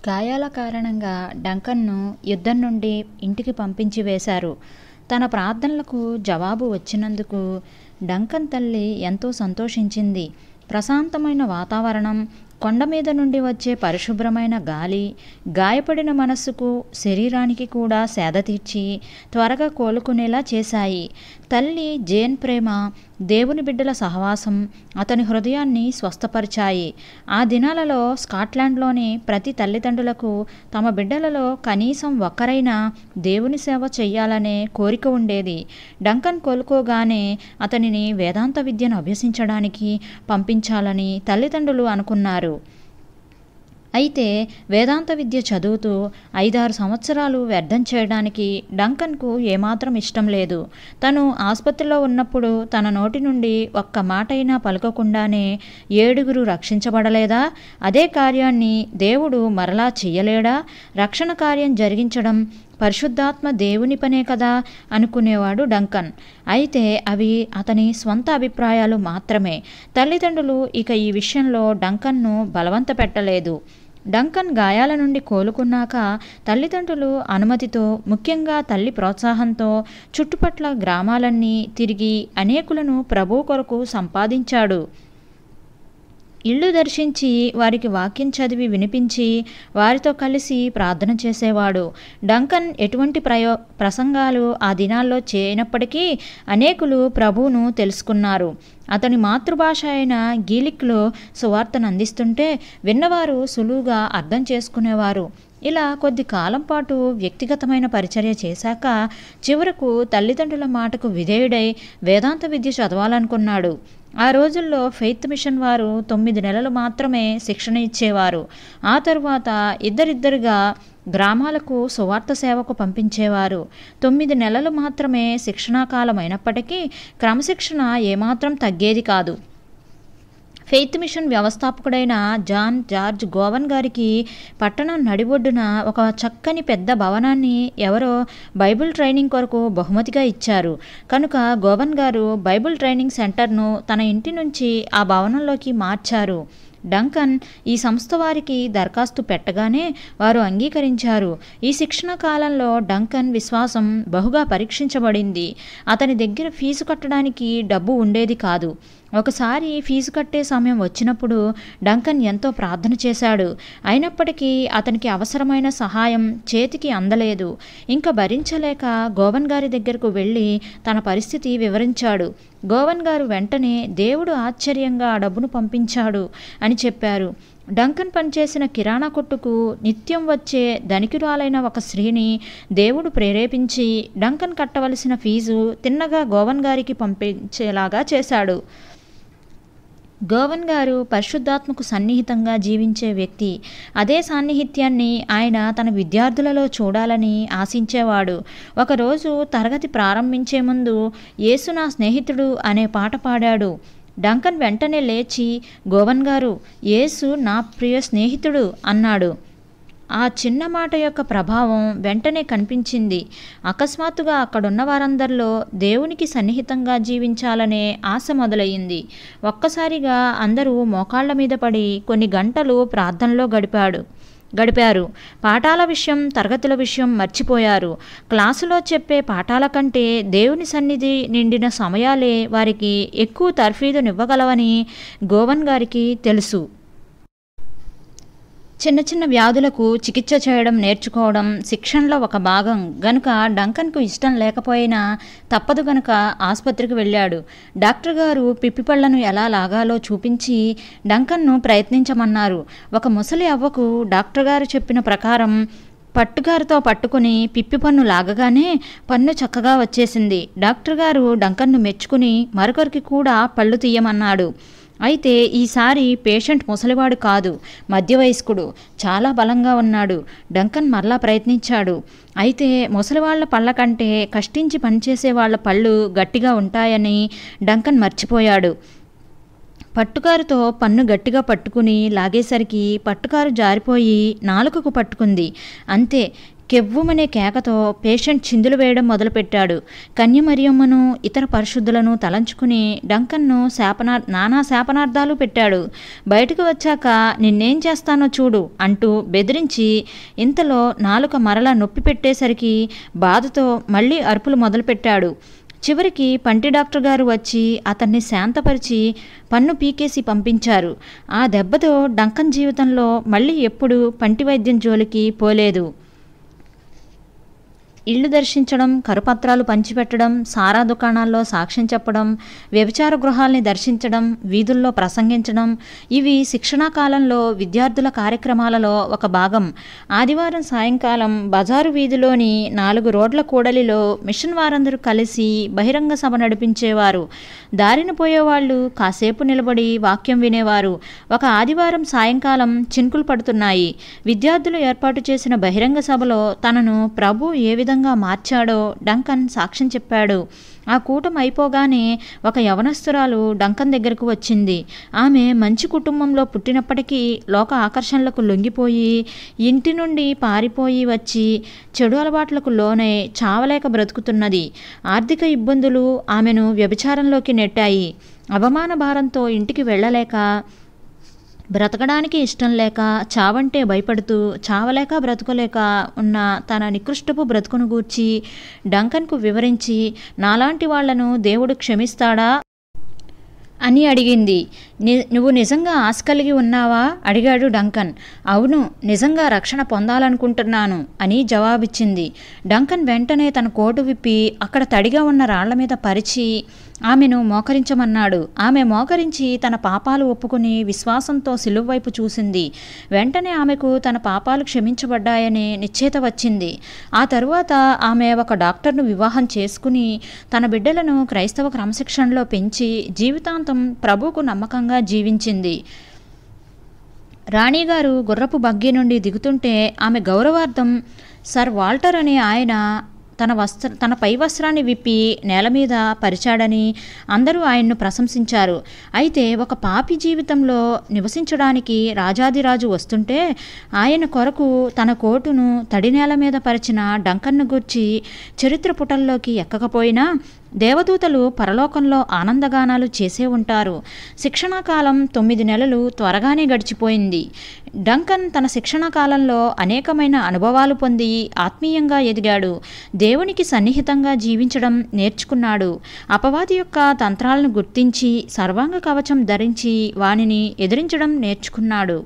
గాయాల కారణంగా డంకన్ను యుద్ధం నుండి ఇంటికి పంపించి వేశారు. తన ప్రార్థనలకు జవాబు వచ్చినందుకు డంకన్ తల్లి ఎంతో సంతోషించింది. ప్రశాంతమైన వాతావరణం, కొండ మీద నుండి వచ్చే పరిశుభ్రమైన గాలి, గాయపడిన మనస్సుకు, శరీరానికి కూడా సేద తీర్చి త్వరగా కోలుకునేలా చేశాయి. తల్లి జేన్ ప్రేమ, దేవుని బిడ్డల సహవాసం అతని హృదయాన్ని స్వస్థపరిచాయి. ఆ దినాలలో స్కాట్లాండ్లోని ప్రతి తల్లిదండ్రులకు తమ బిడ్డలలో కనీసం ఒక్కరైనా దేవుని సేవ చెయ్యాలనే కోరిక ఉండేది. డంకన్ కోలుకోగానే అతనిని వేదాంత విద్యను అభ్యసించడానికి పంపించాలని తల్లిదండ్రులు అనుకున్నారు. అయితే వేదాంత విద్య చదువుతూ 5-6 సంవత్సరాలు వ్యర్థం చేయడానికి డంకన్కు ఏమాత్రం ఇష్టం లేదు. తను ఆసుపత్రిలో ఉన్నప్పుడు తన నోటి నుండి ఒక్క మాటైనా పలకకుండానే 7 రక్షించబడలేదా? అదే కార్యాన్ని దేవుడు మరలా చెయ్యలేడా? రక్షణ కార్యం జరిగించడం పరిశుద్ధాత్మ దేవుని పనే కదా అనుకునేవాడు డంకన్. అయితే అవి అతని స్వంత అభిప్రాయాలు మాత్రమే. తల్లిదండ్రులు ఇక ఈ విషయంలో డంకన్ను బలవంత పెట్టలేదు. డంకన్ గాయాల నుండి కోలుకున్నాక తల్లిదండ్రులు అనుమతితో, ముఖ్యంగా తల్లి ప్రోత్సాహంతో చుట్టుపట్ల గ్రామాలన్నీ తిరిగి అనేకులను ప్రభువు కొరకు సంపాదించాడు. ఇళ్ళు దర్శించి వారికి వాక్యం చదివి వినిపించి వారితో కలిసి ప్రార్థన చేసేవాడు. డంకన్ ఎటువంటి ప్రసంగాలు ఆ దినాల్లో చేయనప్పటికీ అనేకులు ప్రభువును తెలుసుకున్నారు. అతని మాతృభాష అయిన గీలిక్లో సువార్తను అందిస్తుంటే విన్నవారు సులువుగా అర్థం చేసుకునేవారు. ఇలా కొద్ది కాలం పాటు వ్యక్తిగతమైన పరిచర్య చేశాక చివరకు తల్లిదండ్రుల మాటకు విధేయుడై వేదాంత విద్య చదవాలనుకున్నాడు. ఆ రోజుల్లో ఫెయిత్ మిషన్ వారు 9 నెలలు మాత్రమే శిక్షణ ఇచ్చేవారు. ఆ తరువాత ఇద్దరిద్దరుగా గ్రామాలకు సువార్త సేవకు పంపించేవారు. 9 నెలలు మాత్రమే శిక్షణాకాలం అయినప్పటికీ క్రమశిక్షణ ఏమాత్రం తగ్గేది కాదు. ఫెయిత్ మిషన్ వ్యవస్థాపకుడైన జాన్ జార్జ్ గోవన్ గారికి పట్టణం నడిబొడ్డున ఒక చక్కని పెద్ద భవనాన్ని ఎవరో బైబిల్ ట్రైనింగ్ కొరకు బహుమతిగా ఇచ్చారు. కనుక గోవన్ గారు బైబిల్ ట్రైనింగ్ సెంటర్ను తన ఇంటి నుంచి ఆ భవనంలోకి మార్చారు. డంకన్ ఈ సంస్థ వారికి దరఖాస్తు పెట్టగానే వారు అంగీకరించారు. ఈ శిక్షణ కాలంలో డంకన్ విశ్వాసం బహుగా పరీక్షించబడింది. అతని దగ్గర ఫీజు కట్టడానికి డబ్బు ఉండేది కాదు. ఒకసారి ఫీజు కట్టే సమయం వచ్చినప్పుడు డంకన్ ఎంతో ప్రార్థన చేశాడు. అయినప్పటికీ అతనికి అవసరమైన సహాయం చేతికి అందలేదు. ఇంకా భరించలేక గోవన్ గారి దగ్గరకు వెళ్ళి తన పరిస్థితి వివరించాడు. గోవన్ గారు వెంటనే దేవుడు ఆశ్చర్యంగా ఆ డబ్బును పంపించాడు అని చెప్పారు. డంకన్ పనిచేసిన కిరాణా కొట్టుకు నిత్యం వచ్చే ధనికురాలైన ఒక స్త్రీని దేవుడు ప్రేరేపించి డంకన్ కట్టవలసిన ఫీజు తిన్నగా గోవన్ గారికి పంపించేలాగా చేశాడు. గోవన్ గారు పరిశుద్ధాత్మకు సన్నిహితంగా జీవించే వ్యక్తి. అదే సాన్నిహిత్యాన్ని ఆయన తన విద్యార్థులలో చూడాలని ఆశించేవాడు. ఒకరోజు తరగతి ప్రారంభించే ముందు యేసు నా స్నేహితుడు అనే పాట పాడాడు. డంకన్ వెంటనే లేచి, గోవన్ గారు, యేసు నా ప్రియ స్నేహితుడు అన్నాడు. ఆ చిన్న మాట యొక్క ప్రభావం వెంటనే కనిపించింది. అకస్మాత్తుగా అక్కడున్న వారందరిలో దేవునికి సన్నిహితంగా జీవించాలనే ఆశ మొదలయ్యింది. ఒక్కసారిగా అందరూ మోకాళ్ల మీద పడి కొన్ని గంటలు ప్రార్థనలో గడిపారు. పాఠాల విషయం, తరగతుల విషయం మర్చిపోయారు. క్లాసులో చెప్పే పాఠాల కంటే దేవుని సన్నిధి నిండిన సమయాలే వారికి ఎక్కువ తర్ఫీదునివ్వగలవని గోవన్ గారికి తెలుసు. చిన్న చిన్న వ్యాధులకు చికిత్స చేయడం నేర్చుకోవడం శిక్షణలో ఒక భాగం గనుక డంకన్కు ఇష్టం లేకపోయినా తప్పదు గనుక ఆసుపత్రికి వెళ్ళాడు. డాక్టర్ గారు పిప్పిపళ్లను ఎలా లాగాలో చూపించి డంకన్ను ప్రయత్నించమన్నారు. ఒక ముసలి అవ్వకు డాక్టర్ గారు చెప్పిన ప్రకారం పట్టుగారితో పట్టుకుని పిప్పి పన్ను లాగగానే పన్ను చక్కగా వచ్చేసింది. డాక్టర్ గారు డంకన్ను మెచ్చుకుని మరొకరికి కూడా పళ్ళు తీయమన్నాడు. అయితే ఈసారి పేషెంట్ ముసలివాడు కాదు, మధ్య వయస్కుడు. చాలా బలంగా ఉన్నాడు. డంకన్ మరలా ప్రయత్నించాడు. అయితే ముసలివాళ్ల పళ్ళ కంటే కష్టించి పనిచేసే వాళ్ల పళ్ళు గట్టిగా ఉంటాయని డంకన్ మర్చిపోయాడు. పట్టుకారుతో పన్ను గట్టిగా పట్టుకుని లాగేసరికి పట్టుకారు జారిపోయి నాలుకకు పట్టుకుంది. అంతే, కెవ్వుమనే కేకతో పేషెంట్ చిందులు వేయడం మొదలుపెట్టాడు. కన్యమరియమ్మను ఇతర పరిశుద్ధులను తలంచుకుని డంకన్ను నానా శాపనార్థాలు పెట్టాడు. బయటకు వచ్చాక నిన్నేం చేస్తానో చూడు అంటూ బెదిరించి, ఇంతలో నాలుక మరలా నొప్పి పెట్టేసరికి బాధతో మళ్ళీ అరుపులు మొదలుపెట్టాడు. చివరికి పంటి డాక్టర్ గారు వచ్చి అతన్ని శాంతపరిచి పన్ను పీకేసి పంపించారు. ఆ దెబ్బతో డంకన్ జీవితంలో మళ్ళీ ఎప్పుడూ పంటి వైద్యం జోలికి పోలేదు. ఇళ్లు దర్శించడం, కరపత్రాలు పంచిపెట్టడం, సారా దుకాణాల్లో సాక్ష్యం చెప్పడం, వ్యభిచార గృహాల్ని దర్శించడం, వీధుల్లో ప్రసంగించడం ఇవి శిక్షణా కాలంలో విద్యార్థుల కార్యక్రమాలలో ఒక భాగం. ఆదివారం సాయంకాలం బజారు వీధిలోని 4 రోడ్ల కూడలిలో మిషన్ వారందరూ కలిసి బహిరంగ సభ నడిపించేవారు. దారిన పోయేవాళ్ళు కాసేపు నిలబడి వాక్యం వినేవారు. ఒక ఆదివారం సాయంకాలం చినుకులు పడుతున్నాయి. విద్యార్థులు ఏర్పాటు చేసిన బహిరంగ సభలో తనను ప్రభు ఏ విధంగా మార్చాడో డంకన్ సాక్ష్యం చెప్పాడు. ఆ కూటం అయిపోగానే ఒక యవనస్తురాలు డంకన్ దగ్గరకు వచ్చింది. ఆమె మంచి కుటుంబంలో పుట్టినప్పటికీ లోక ఆకర్షణలకు లొంగిపోయి ఇంటి నుండి పారిపోయి వచ్చి చెడు అలవాట్లకు లోనై చావలేక బ్రతుకుతున్నది. ఆర్థిక ఇబ్బందులు ఆమెను వ్యభిచారంలోకి నెట్టాయి. అవమాన భారంతో ఇంటికి వెళ్ళలేక, బ్రతకడానికి ఇష్టం లేక, చావంటే భయపడుతూ, చావలేక బ్రతకలేక ఉన్న తన నికృష్టపు బ్రతుకును గూర్చి డంకన్కు వివరించి, నాలాంటి వాళ్లను దేవుడు క్షమిస్తాడా అని అడిగింది. నువ్వు నిజంగా ఆశ కలిగి ఉన్నావా అడిగాడు డంకన్. అవును, నిజంగా రక్షణ పొందాలనుకుంటున్నాను అని జవాబిచ్చింది. డంకన్ వెంటనే తన కోటు విప్పి అక్కడ తడిగా ఉన్న రాళ్ల మీద పరిచి ఆమెను మోకరించమన్నాడు. ఆమె మోకరించి తన పాపాలు ఒప్పుకుని విశ్వాసంతో సిలువ వైపు చూసింది. వెంటనే ఆమెకు తన పాపాలు క్షమించబడ్డాయని నిశ్చేత వచ్చింది. ఆ తరువాత ఆమె ఒక డాక్టర్ను వివాహం చేసుకుని తన బిడ్డలను క్రైస్తవ క్రమశిక్షణలో పెంచి జీవితాంతం ప్రభువుకు నమ్మకంగా జీవించింది. రాణిగారు గుర్రపు బగ్గీ నుండి దిగుతుంటే ఆమె గౌరవార్థం సర్ వాల్టర్ అనే ఆయన తన పై వస్త్రాన్ని విప్పి నేల మీద పరిచాడని అందరూ ఆయన్ను ప్రశంసించారు. అయితే ఒక పాపి జీవితంలో నివసించడానికి రాజాదిరాజు వస్తుంటే ఆయన కొరకు తన కోటును తడి నేల మీద పరిచిన డంకన్ను గూర్చి చరిత్ర పుటల్లోకి ఎక్కకపోయినా దేవదూతలు పరలోకంలో ఆనందగానాలు చేసే ఉంటారు. శిక్షణా కాలం 9 నెలలు త్వరగానే గడిచిపోయింది. డంకన్ తన శిక్షణా కాలంలో అనేకమైన అనుభవాలు పొంది ఆత్మీయంగా ఎదిగాడు. దేవునికి సన్నిహితంగా జీవించడం నేర్చుకున్నాడు. అపవాది యొక్క తంత్రాలను గుర్తించి సర్వాంగ కవచం ధరించి వానిని ఎదిరించడం నేర్చుకున్నాడు.